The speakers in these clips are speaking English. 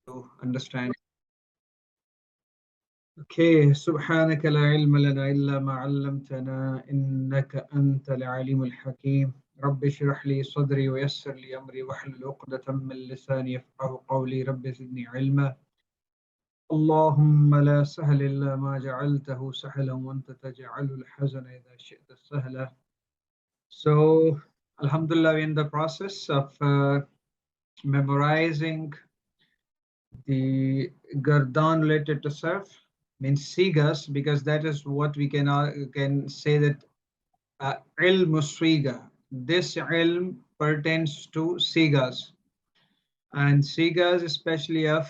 to understand. Okay, سبحانك لا علم لنا إلا ما علمتنا إنك أنت العليم الحكيم. رب اشرح لي صدري ويسر لي أمري واحلل عقدة من لساني يفقهوا قولي رب زدني علما. اللهم لا سهل إلا ما جعلته سهلا وأنت تجعل الحزن إذا شئت سهلا. So, Alhamdulillah, we're in the process of memorizing the Gardan related to Sarf, means sigas, because that is what we can say that ilm siga. This ilm pertains to sigas, and sigas especially of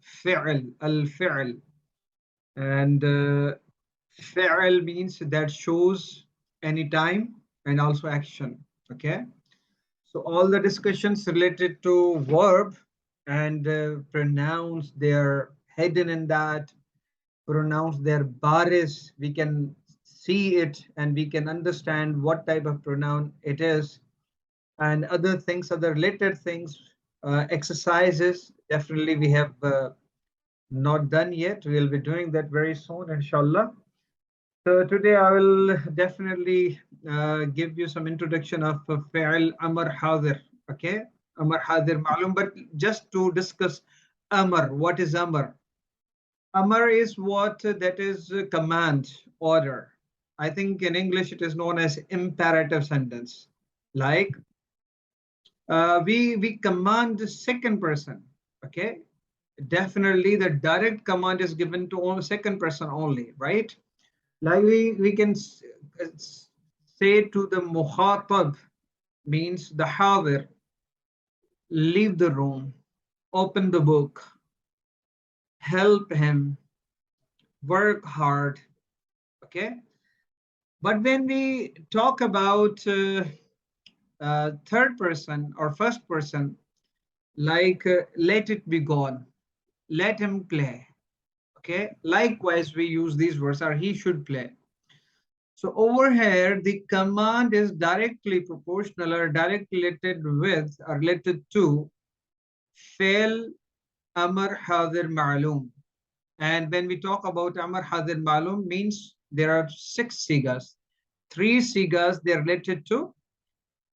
fi'l, al-fi'l, and fi'l means that shows any time and also action. Okay, so all the discussions related to verb and pronouns, they are hidden in that. Pronounce their baris, we can see it and we can understand what type of pronoun it is, and other things, other related things, exercises. Definitely, we have not done yet. We'll be doing that very soon, inshallah. So today I will definitely give you some introduction of fi'l amr hadir. Okay, amr hadir ma'lum, but just to discuss amr, what is amr? Amar is what that is command, order. I think in English it is known as imperative sentence. Like we command the second person. Okay, definitely the direct command is given to only second person only, right? Like we can say to the muhatab, means the hadir, leave the room, open the book, help him, work hard. Okay, but when we talk about third person or first person, like let it be gone, let him play. Okay, likewise we use these words, or he should play. So over here the command is directly proportional or directly related with or related to fail amr hadir ma'lum. And when we talk about amr hadir ma'lum, means there are 6 sigas. 3 sigas they are related to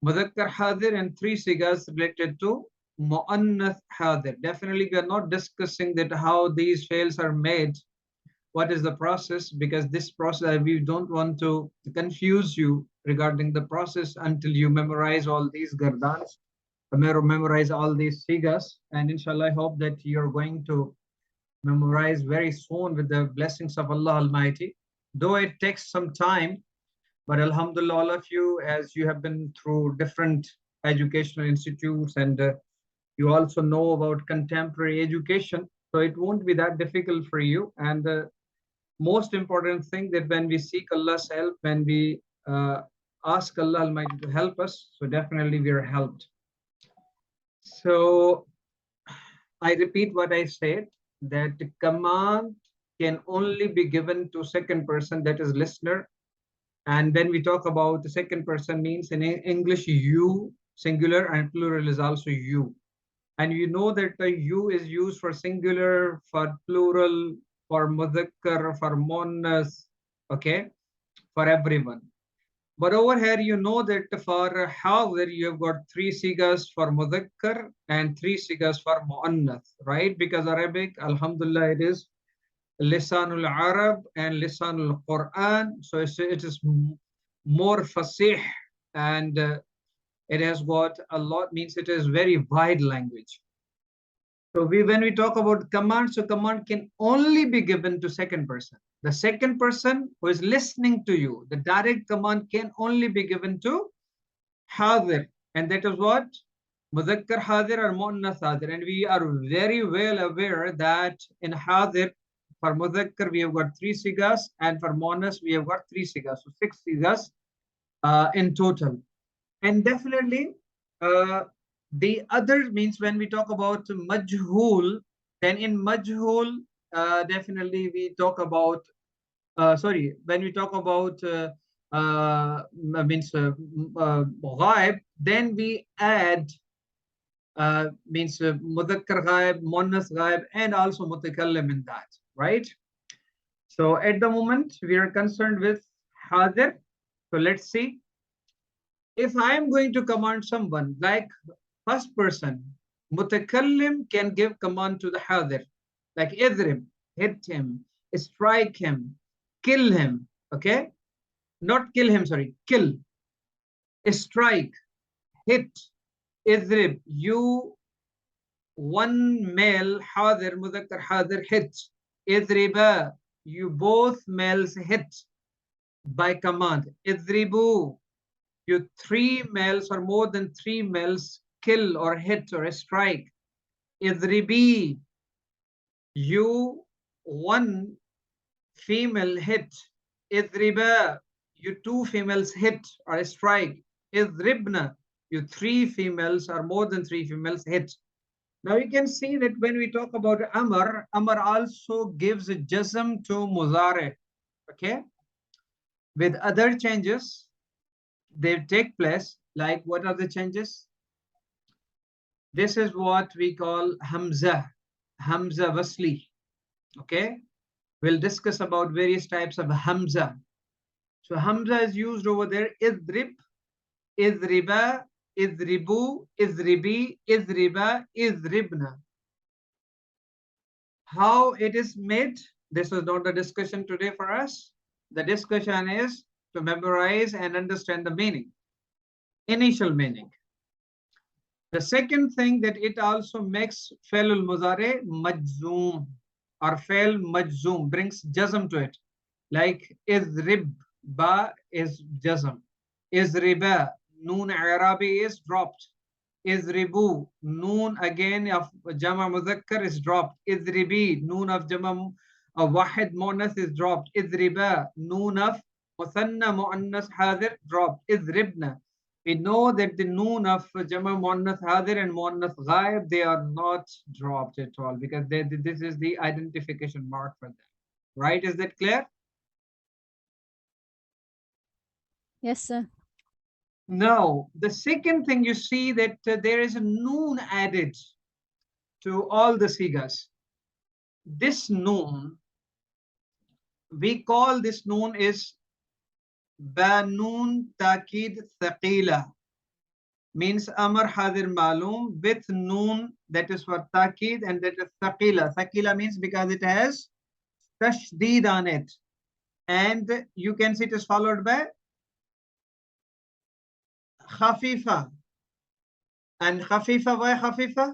Mudhakkar Hadir and 3 sigas related to Mu'annath Hadir. Definitely, we are not discussing that how these fails are made, what is the process, because this process, we don't want to confuse you regarding the process until you memorize all these gardans, memorize all these sigas, and inshallah, I hope that you're going to memorize very soon with the blessings of Allah Almighty. Though it takes some time, but Alhamdulillah, all of you, as you have been through different educational institutes and you also know about contemporary education, so it won't be that difficult for you. And the most important thing that when we seek Allah's help, when we ask Allah Almighty to help us, so definitely we are helped. So I repeat what I said, that the command can only be given to second person, that is listener. And when we talk about the second person, means in English, you, singular, and plural is also you. And you know that the you is used for singular, for plural, for mudhakkar, for muannas, okay, for everyone. But over here, you know that for hadir, you have got 3 sigas for mudhakkar and 3 sigas for muannath, right? Because Arabic, alhamdulillah, it is Lisan Ul Arab and Lisan Ul Quran. So it is more fasih, and it has got a lot, means it is very wide language. So when we talk about command, so command can only be given to second person. The second person who is listening to you, the direct command can only be given to hadir. And that is what? Mudhakkar hadir or muannath hadir. And we are very well aware that in hadir, for mudhakkar, we have got 3 sigas, and for muannas, we have got 3 sigas. So 6 sigas in total. And definitely, the other means when we talk about majhul, then in majhul, definitely we talk about, sorry, when we talk about means ghaib, then we add means mudhakkar ghaib, muannas ghaib, and also mutakallim in that, right? So at the moment we are concerned with hadir. So let's see. If I am going to command someone, like first person, mutakallim can give command to the hadir, like idrib, hit him, strike him, kill him. Okay, not kill him, sorry, kill, strike, hit, idrib. You one male hadir, mudhakkar hadir, hit, idriba. You both males hit by command. Idribu. You three males or more than three males kill or hit or strike. Idribi. You one female hit. Idriba. You two females hit or strike. Idribna. You three females or more than three females hit. Now you can see that when we talk about Amr, Amr also gives a jazm to Muzare. Okay. With other changes, they take place. Like what are the changes? This is what we call Hamza, Hamza Wasli. Okay. We'll discuss about various types of Hamza. So Hamza is used over there. Idrib, idriba, idribu, idribi, idriba, idribna. How it is made, this is not the discussion today for us. The discussion is to memorize and understand the meaning, initial meaning. The second thing that it also makes Failul Muzare Majzoom or Fail Majzoom, brings jazm to it. Like Izrib, Ba is jazm. Izriba, Noon Arabi is dropped. Izribu, Noon again of Jama Muzakkar is dropped. Izribi, Noon of Jama Wahid Muannas is dropped. Izriba, Noon of Musanna Muannas Hadir dropped. Izribna. We know that the noon of Jama Muannas Hadir and Muannas Ghaib, they are not dropped at all because this is the identification mark for them. Right? Is that clear? Yes, sir. Now, the second thing you see that there is a noon added to all the sigas. This noon, we call this noon is Banun Takid Thaqila. Means Amar Hadir Malum with noon, that is for Takid, and that is Thaqila. Thaqila means because it has Tashdeed on it. And you can see it is followed by Khafifa. And Khafifa, why Khafifa?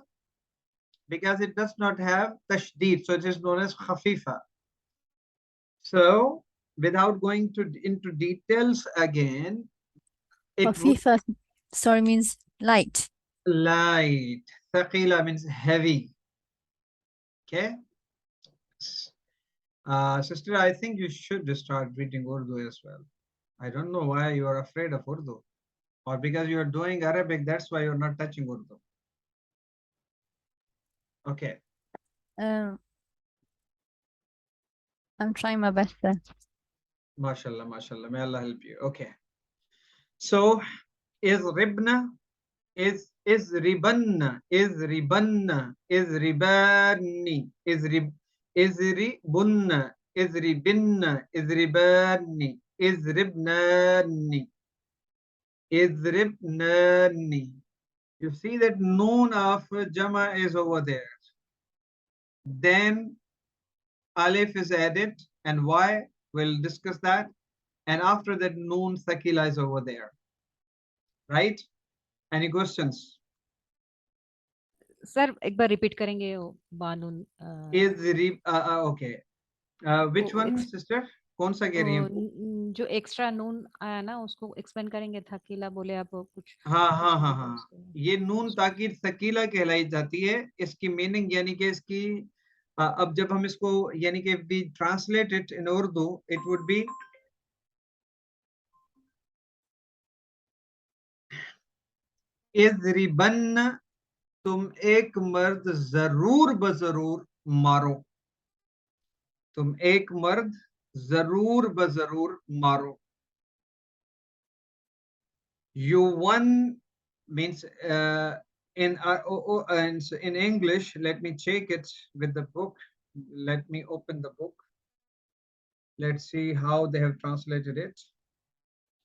Because it does not have Tashdeed, so it is known as Khafifa. So, without going into details again, Khafifa, sorry, means light. Light. Thaqila means heavy. Okay. Sister, I think you should start reading Urdu as well. I don't know why you are afraid of Urdu. Or because you are doing Arabic, that's why you're not touching Urdu. Okay. I'm trying my best, sir. MashaAllah, MashaAllah. May Allah help you. Okay. So, is ribna, is ribanna, is ribanna, is ribani, is ribunna, is ribinna, is ribani, is ribnani, is ribnani. You see that noon of Jama is over there. Then Alif is added, and why? We'll discuss that. And after that, noon Thaqila is over there. Right? Any questions? Sir एक बार repeat करेंगे वो बानून Is okay. Which one, sister? कौन सा कह रही हैं? जो extra नून आया ना उसको एक्सप्लेन करेंगे थकीला बोले आप कुछ हाँ ये नून ताकीद थकीला कहलाई जाती है. इसकी मीनिंग यानी कि इसकी अब जब हम इसको यानी कि we translate it in Urdu, it would be इज़रिबन, तुम एक मर्द जरूर बजरूर मारो. तुम एक मर्द जरूर बजरूर मारो. You one means and so in English, let me check it with the book. Let me open the book. Let's see how they have translated it.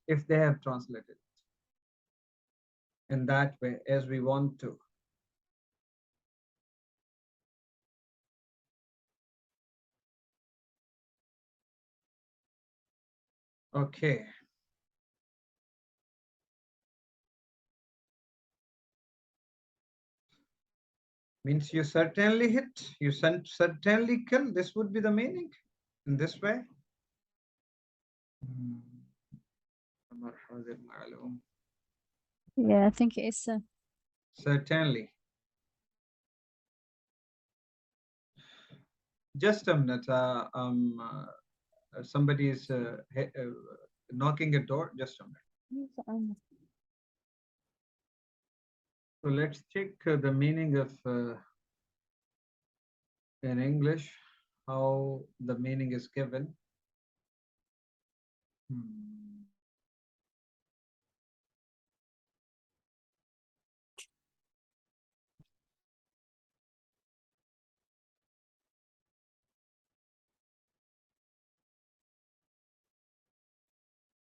If they have translated it in that way as we want to. Okay. Means you certainly hit, you certainly kill. This would be the meaning in this way. Yeah, I think it's Certainly. Just a minute. Somebody is knocking a door. Just a minute. So let's check the meaning of in English, how the meaning is given.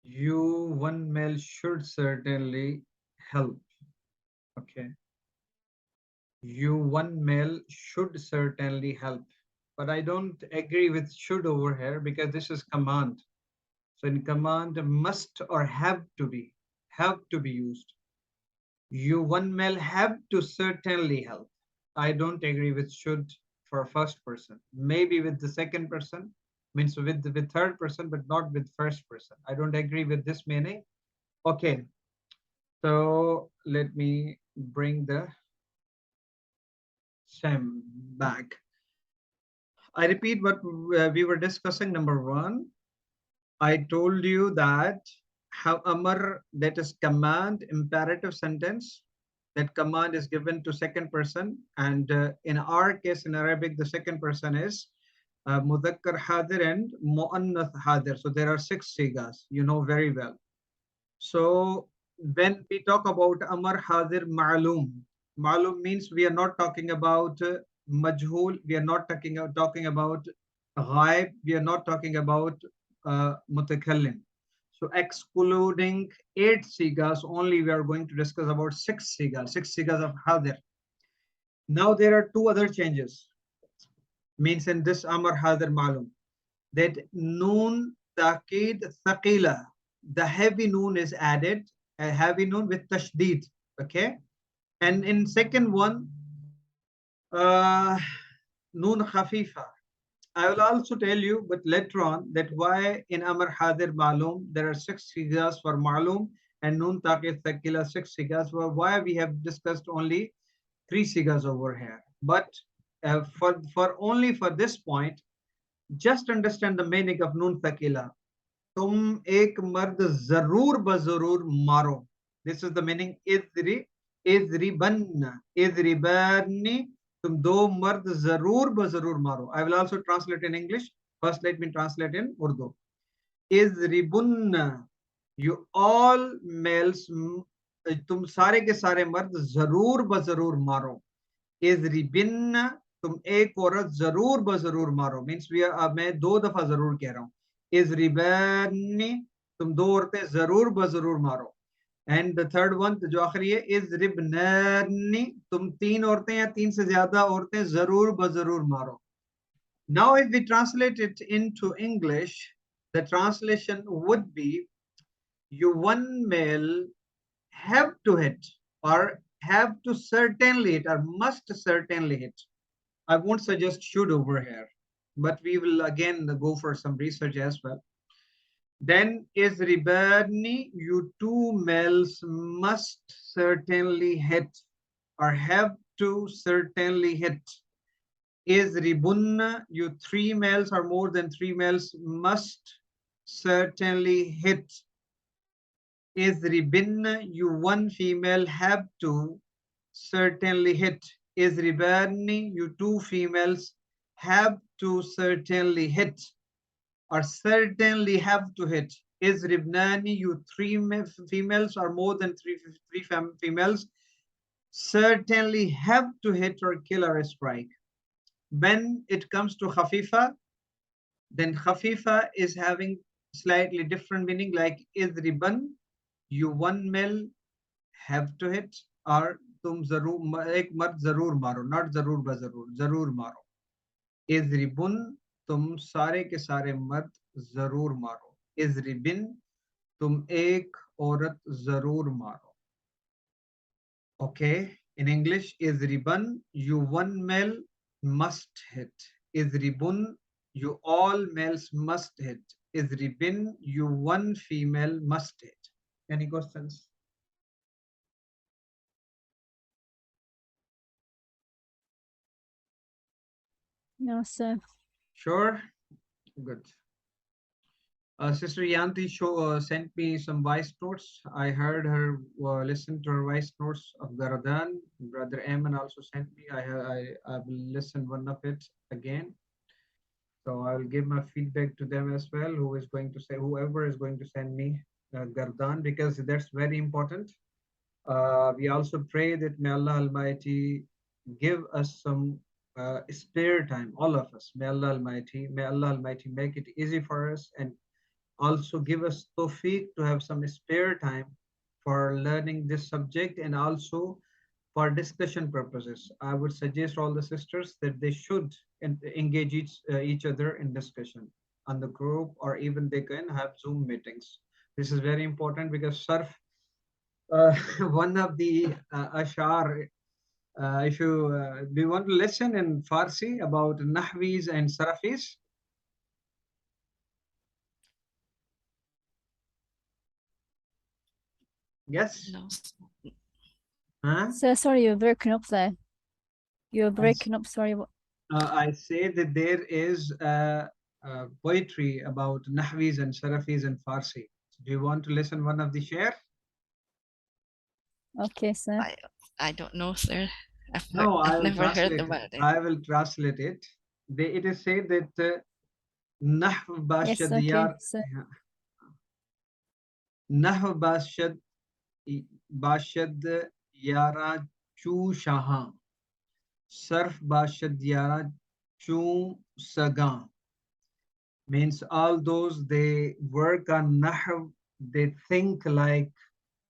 You, one male, should certainly help. Okay. You, one male, should certainly help. But I don't agree with should over here because this is command. So in command, must or have to be used. You, one male, have to certainly help. I don't agree with should for first person. Maybe with the second person, means with the third person, but not with first person. I don't agree with this meaning. Okay. So let me bring the same back. I repeat what we were discussing. Number one, I told you that how amar, that is command, imperative sentence, that command is given to second person, and in our case in Arabic the second person is mudhakkar hadir and muannath hadir. So there are 6 sigas, you know very well. So when we talk about amar hadir ma'lum, ma'lum means we are not talking about majhul, we are not talking about ghaib, we are not talking about mutakallim. So excluding 8 sigas, only we are going to discuss about 6 sigas of hadir. Now there are 2 other changes. Means in this amar hadir ma'lum, that noon taqid thaqila, the heavy noon is added, a heavy noon with tashdid. Okay. And in second one, noon khafifa. I will also tell you, but later on, that why in Amar Hadir Malum there are 6 sigas for Malum and Noon Taqid Thaqila 6 sigas. For why we have discussed only 3 sigas over here. But for only for this point, just understand the meaning of Noon Thaqila. Tum ek mard zarur bazarur maro. This is the meaning. Idribanna. Idribanni. तुम दो मर्द जरूर बजरूर मारो. I will also translate in English. First let me translate in Urdu. Izribunna, you all males, तुम सारे के सारे मर्द जरूर बजरूर मारो. Izribinna, तुम एक औरत जरूर बजरूर मारो. Means we are, मैं 2 दफा जरूर कह रहा हूँ. Izribanni, तुम 2 औरतें जरूर बजरूर मारो. एंड द थर्ड वन जो आखिरी है इज रिबनानी, तुम 3 औरतें या 3 से ज्यादा औरतें जरूर बजरूर मारो. Now if we translate it into English, the translation would be you one male have to hit or have to certainly hit or must certainly hit. I won't suggest should over here, but we will again go for some research as well. Then is ribani, you 2 males must certainly hit or have to certainly hit. Is ribunna, you 3 males or more than 3 males must certainly hit. Is ribinna, you 1 female have to certainly hit. Is ribani, you 2 females have to certainly hit or certainly have to hit. Is ribnani, you 3 females or more than 3 females certainly have to hit or kill or strike. When it comes to khafifa, then khafifa is having slightly different meaning, like idriban, you one male have to hit, or tum zarur ek mard zarur maro, not zarur ba zarur maro. Idribun, tum sare ke sare mard zarur maro. Idribin, tum ek औरत जरूर मारो. Okay, in English, idriban, you one male must hit. Idribun, you all males must hit. Idribin, you one female must hit. Any questions? No, sir. Sure. Good. Sister Yanti sent me some voice notes. I heard her listen to her voice notes of Garadan. Brother Ayman also sent me. I will listen one of it again. So I will give my feedback to them as well. Whoever is going to send me Gardan, because that's very important. We also pray that may Allah Almighty give us some spare time, all of us. May Allah Almighty make it easy for us, and also give us tawfiq to have some spare time for learning this subject, and also for discussion purposes. I would suggest all the sisters that they should engage each other in discussion on the group, or even they can have Zoom meetings. This is very important because Sarf, one of the ashar, if you do you want to listen in Farsi about Nahvis and Sarafis? Yes? No. Huh? Sir, sorry, you're breaking up there. You're breaking up, sorry. I say that there is poetry about Nahvis and Sarafis in Farsi. Do you want to listen one of the share? Okay, sir. I don't know, sir. No, I've never heard about it. I will translate it. It is said that Nahv Yes, Bashad okay, Yar sir. Nahv Bashad Yara Chu Shahan Sarf Bashad Yara Chu Sagan, means all those they work on Nahv, they think like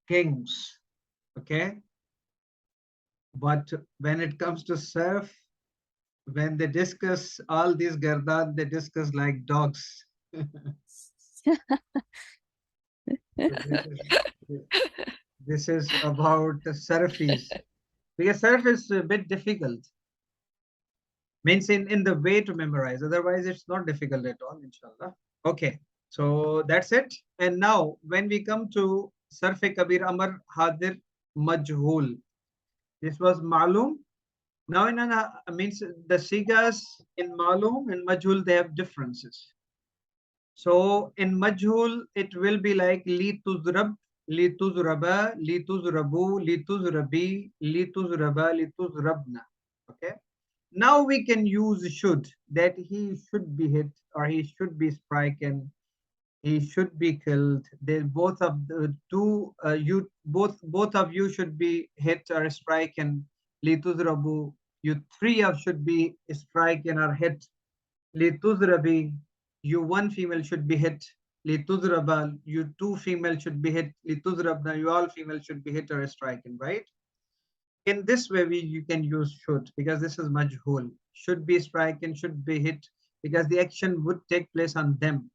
kings. Okay, but when it comes to Sarf, when they discuss all these Gardan, they discuss like dogs. This is about the Sarfis. Because Sarf is a bit difficult. Means in the way to memorize. Otherwise, it's not difficult at all, inshallah. Okay, so that's it. And now, when we come to Sarf Kabir Amar Hadir Majhul, this was Malum. Now, means the sigas in Malum and Majhul, they have differences. So in Majhul, it will be like Li Tuzrab, Li Tuzraba, Li Tuzrabu, Li Tuzrabi, Li Tuzraba, Li Tuzrabna. Okay. Now we can use should, that he should be hit or he should be stricken, he should be killed. They both of the two both of you should be hit or stricken. Lituzrabu, you three of should be stricken or hit. Lituzrabi, you one female should be hit. Lituzrabal, you two female should be hit. Lituzrabna, you all female should be hit or stricken, right? In this way, you can use should, because this is majhul. Should be striken, should be hit, because the action would take place on them.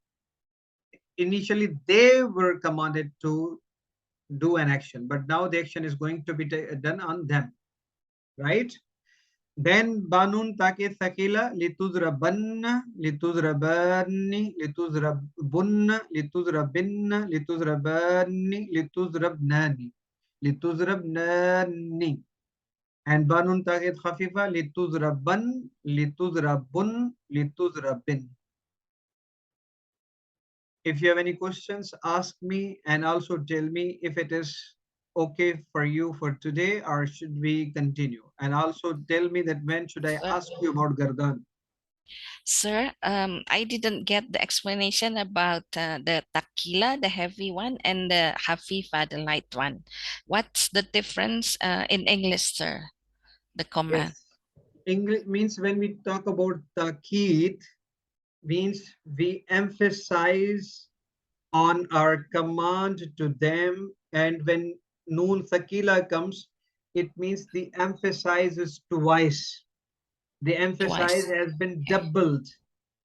Initially, they were commanded to do an action, but now the action is going to be done on them, right? Then banun takit thakila lituzrabanna, lituzrabanni, lituzrabunna, lituzrabinna, lituzrabanni, lituzrabnani, lituzrabnani. And banun takit khafifa lituzraban, lituzrabun, lituzrabin. If you have any questions, ask me, and also tell me if it is okay for you for today, or should we continue? And also tell me that when should I ask you about Gardan? Sir, I didn't get the explanation about the Takila, the heavy one, and the Hafifa, the light one. What's the difference in English, sir? The command. Yes. English means when we talk about Taqeed, means we emphasize on our command to them, and when Noon Thakila comes, it means the emphasis is twice. The emphasis Twice. has been Okay. doubled.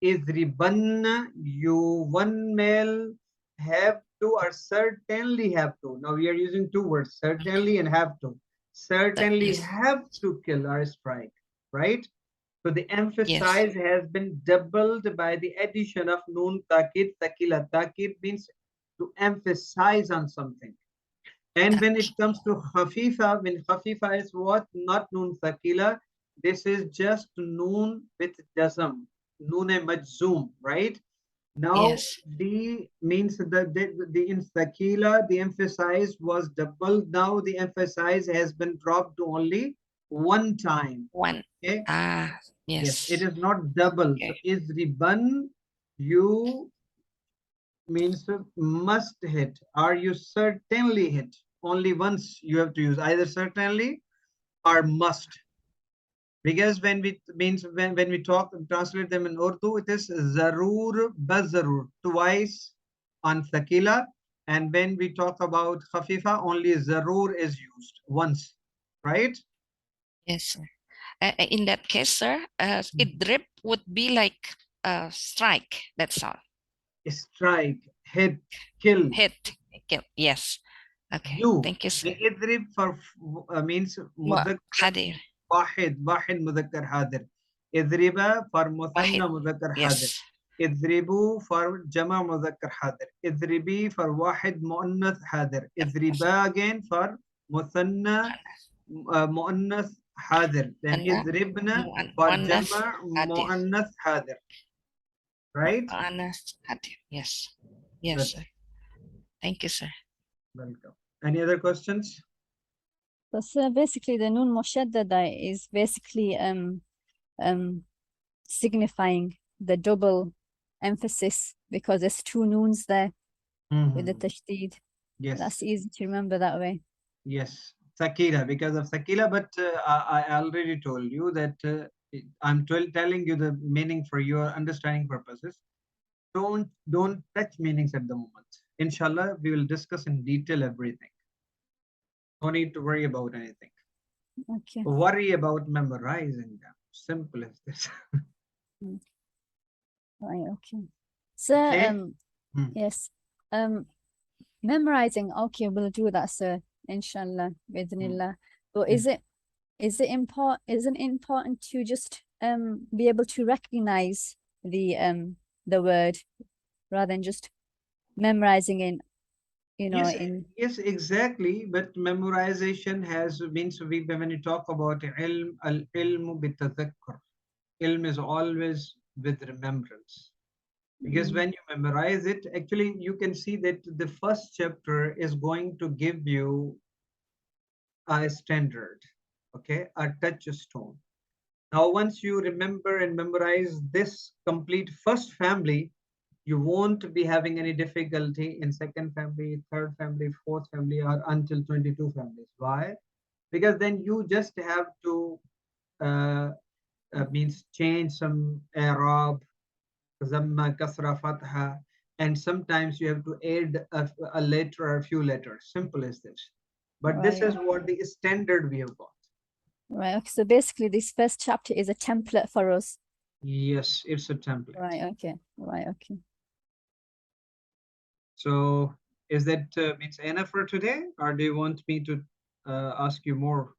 Idribanna, you one male have to or certainly have to. Now we are using two words, certainly and have to. Certainly Yes. have to kill or strike, right? So the Yes. emphasis has been doubled by the addition of noon takid, takila. Takid means to emphasize on something. And when it comes to khafifa, when khafifa is what? Not noon takila. This is just noon with jazm, noon e majzoom, right? Now Yes. the means the in takila, the emphasis was doubled. Now the emphasis has been dropped to only one time. One. Okay. Ah, Yes, it yes. is not double. So Okay. is riban, you means must hit. Are you certainly hit? Only once you have to use either certainly or must. Because when we means when we talk translate them in Urdu, it is zarur bazarur twice on thakila. And when we talk about khafifa, only zarur is used once, right? Yes, sir. In that case, sir, idrib would be like strike. That's all. Strike, hit, kill. Hit. Kill. Yes. Okay. You Thank you, sir. اضرب for means مذكر Hadir. واحد مذكر حاضر. اضرب for مثنى Wahid. مذكر حاضر. Yes. اضربوا for جمع مذكر حاضر. اضربي for واحد مؤنث حاضر. اضربا again for مثنى مؤنث حاضر. Then Anna. اضربنا for Muannas جمع hadir. مؤنث حاضر. Right? Muannas hadir. Yes. Yes, Good. sir. Thank you, sir. Welcome. Any other questions? So basically the noon mushaddada is basically signifying the double emphasis because there's two noons there with the tashdid. Yes. That's easy to remember that way. Yes, Sakila, because of Sakila, but I already told you that I'm telling you the meaning for your understanding purposes. Don't touch meanings at the moment. Inshallah, we will discuss in detail everything. No need to worry about anything. Okay. Worry about memorizing them. Simple as this. Right, okay. So Okay. yes. Memorizing, okay, we'll do that, sir. Inshallah, bidnillah. But is it important, isn't it important to just be able to recognize the word rather than just memorizing in, you know, Yes, exactly. But memorization has means when you talk about ilm, al-ilmu bitadhakkur. Ilm is always with remembrance. Because when you memorize it, actually you can see that the first chapter is going to give you a standard, okay, a touchstone. Now, once you remember and memorize this complete first family, you won't be having any difficulty in second family, third family, fourth family, or until 22 families. Why? Because then you just have to means change some Arab, Zamma, Kasra, Fatha, and sometimes you have to add a letter or a few letters. Simple as this. But this Right. is what the standard we have got. Right. Okay. So basically, this first chapter is a template for us. Yes, it's a template. Right. Okay. Right. Okay. So is that means enough for today, or do you want me to ask you more?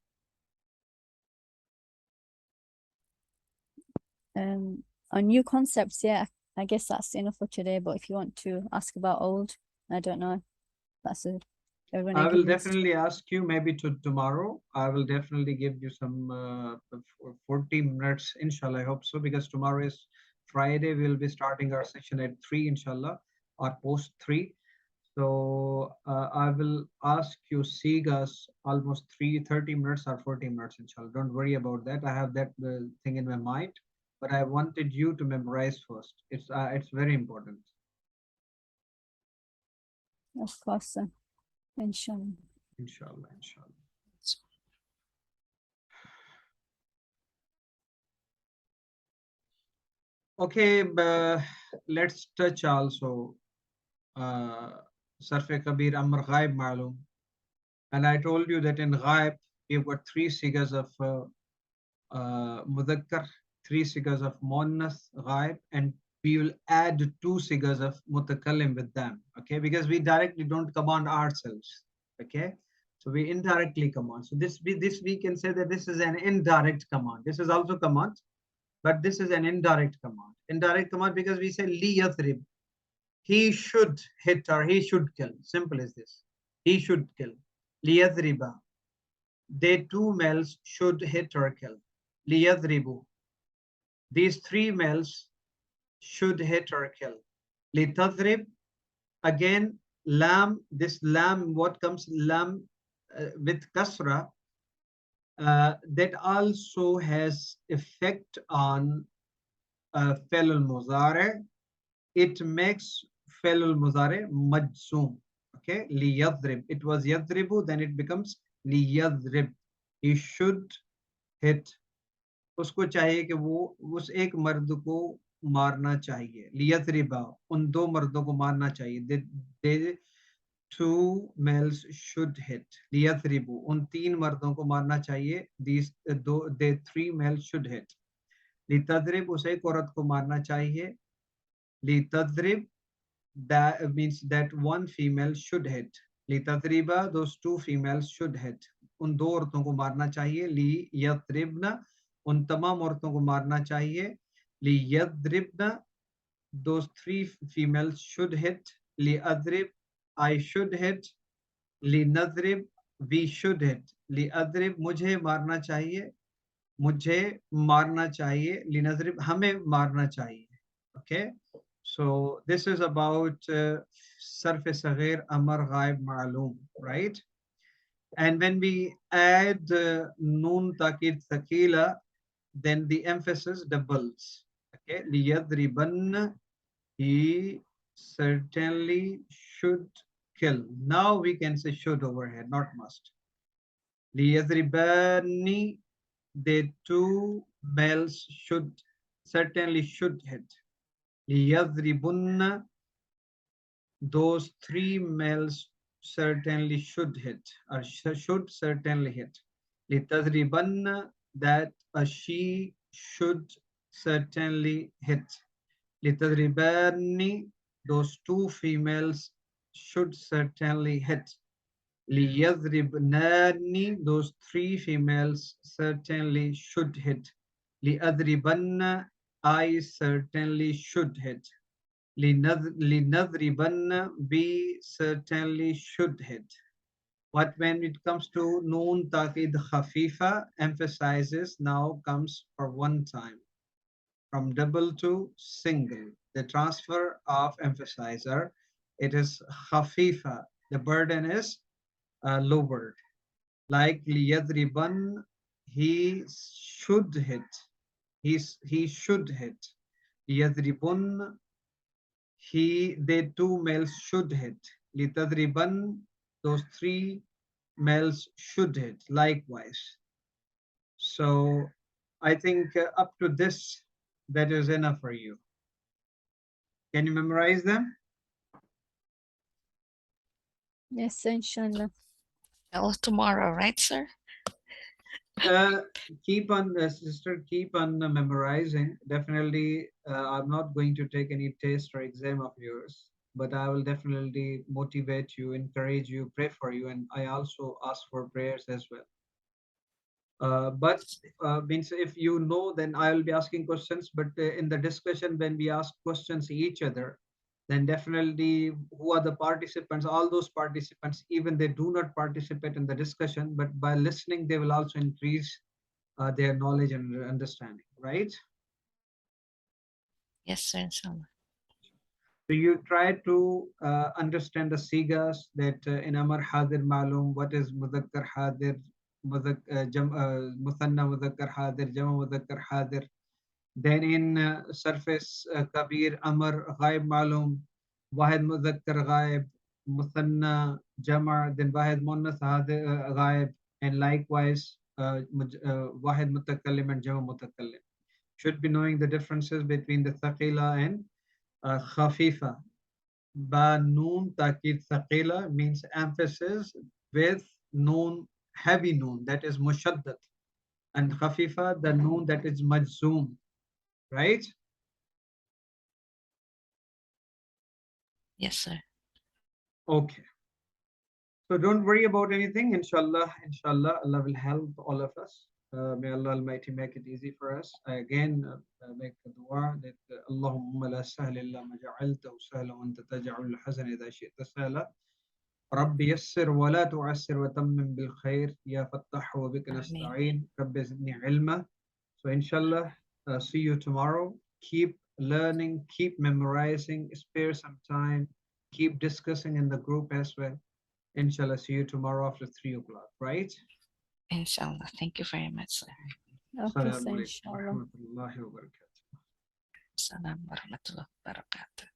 On new concepts, yeah, I guess that's enough for today. But if you want to ask about old, I don't know. That's it. I will definitely ask you maybe to tomorrow. I will definitely give you some 40 minutes, inshallah. I hope so, because tomorrow is Friday. We'll be starting our session at 3, inshallah, or post 3. So I will ask you Sigas almost 30 minutes or 40 minutes, inshallah. Don't worry about that. I have that thing in my mind. but I wanted you to memorize first. It's very important. Of course, sir. Inshallah. Inshallah, inshallah. Okay, let's touch also Sarf Kabir Amr Ghaib Malum. And I told you that in Ghaib, we've got 3 sigas of Mudhakkar, 3 sigas of Muannath Ghaib, and we will add 2 sigas of Mutakallim with them, okay? Because we directly don't command ourselves, okay? So we indirectly command. So this we can say that this is an indirect command. This is also command, but this is an indirect command. Indirect command because we say li yathrib. He should hit or he should kill. Simple as this. He should kill. Li yadhriba. They 2 males should hit or kill. Li yadhribu. These 3 males should hit or kill. Li tadhrib. Again, lam. This lam, what comes lam with kasra, that also has effect on fi'l al-mudhari. It makes fi'l al-mudhari majzoom. Okay, li yadrib. It was yadribu, then it becomes li yadrib. He should hit. उसको चाहिए कि वो उस एक मर्द को मारना चाहिए. li yadriba. उन 2 मर्दों को मारना चाहिए. They 2 males should hit. li yadribu. उन 3 मर्दों को मारना चाहिए. They 3 males should hit. li tadrib. उस एक औरत को मारना चाहिए. li tadrib. That means that 1 female should hit. Li tadriba, those 2 females should hit. उन 2 औरतों को मारना चाहिए. Li yatribna, उन तमाम औरतों को मारना चाहिए. Li yadribna, those 3 females should hit. Li adrib, I should hit. Li nadrib, we should hit. Li adrib, मुझे मारना चाहिए. मुझे मारना चाहिए. Li nadrib, हमें मारना चाहिए. Okay. So this is about Sarf Saghir Amar Ghaib Ma'lum, right? And when we add Noon Takid Thakila, then the emphasis doubles. Okay, Liyadribanna, he certainly should kill. Now we can say should over here, not must. Liyadribani, the 2 males certainly should hit. Liyadribunna, those 3 males certainly should hit or should certainly hit. Litadribanna, that a she should certainly hit. Litadribani, those 2 females should certainly hit. Liyadribnani, those 3 females certainly should hit. Liadribanna, I certainly should hit. Linadribanna, we certainly should hit. But when it comes to Noon Takid Khafifa, emphasizes now comes for 1 time. From double to single. The transfer of emphasizer, it is Khafifa. The burden is lowered. Like Liyadriban, he should hit. He should hit. Liyadribun, they 2 males should hit. Litadriban, those 3 males should hit. Likewise. So I think up to this, that is enough for you. Can you memorize them? Yes, inshallah. Till tomorrow, right, sir? Keep on, sister, keep on memorizing. Definitely, I'm not going to take any test or exam of yours, but I will definitely motivate you, encourage you, pray for you, and I also ask for prayers as well. But means if you know, then I will be asking questions. But in the discussion, when we ask questions each other, then definitely who are the participants, all those participants, even they do not participate in the discussion, but by listening, they will also increase their knowledge and understanding, right? Yes, sir, inshallah. So you try to understand the sigas that in Amar Hadir Malum, what is Mudhakkar Hadir, Muthanna Mudhakkar Hadir, Jama Mudhakkar Hadir. Then in surface kabir, amr, ghaib malum, wahid mudhakkar ghaib, muthanna, jamar, then wahid muannath ghaib, and likewise wahid mutakallim and jama mutakallim. Should be knowing the differences between the thaqila and khafifa. Ba noon takid thaqila means emphasis with noon, heavy noon, that is mushaddad, and khafifa, the noon that is majzoom, right? Yes, sir. Okay. So don't worry about anything. Inshallah, Allah will help all of us. May Allah Almighty make it easy for us. I again make a dua that Allahumma la sahla illa ma ja'altahu sahla wa anta taj'alul hazana idha shi'ta sahla. Rabbi yassir wa la tu'assir wa tammim bil khair. Ya fattah wa bika nasta'een. Rabbi zidni ilma. So inshallah, see you tomorrow. Keep learning, keep memorizing, spare some time, keep discussing in the group as well. Inshallah, see you tomorrow after 3 o'clock, right? Inshallah. Thank you very much, sir. Okay, so Assalamu alaikum inshallah. wa rahmatullahi wa barakatuh. Assalamu warahmatullahi wabarakatuh.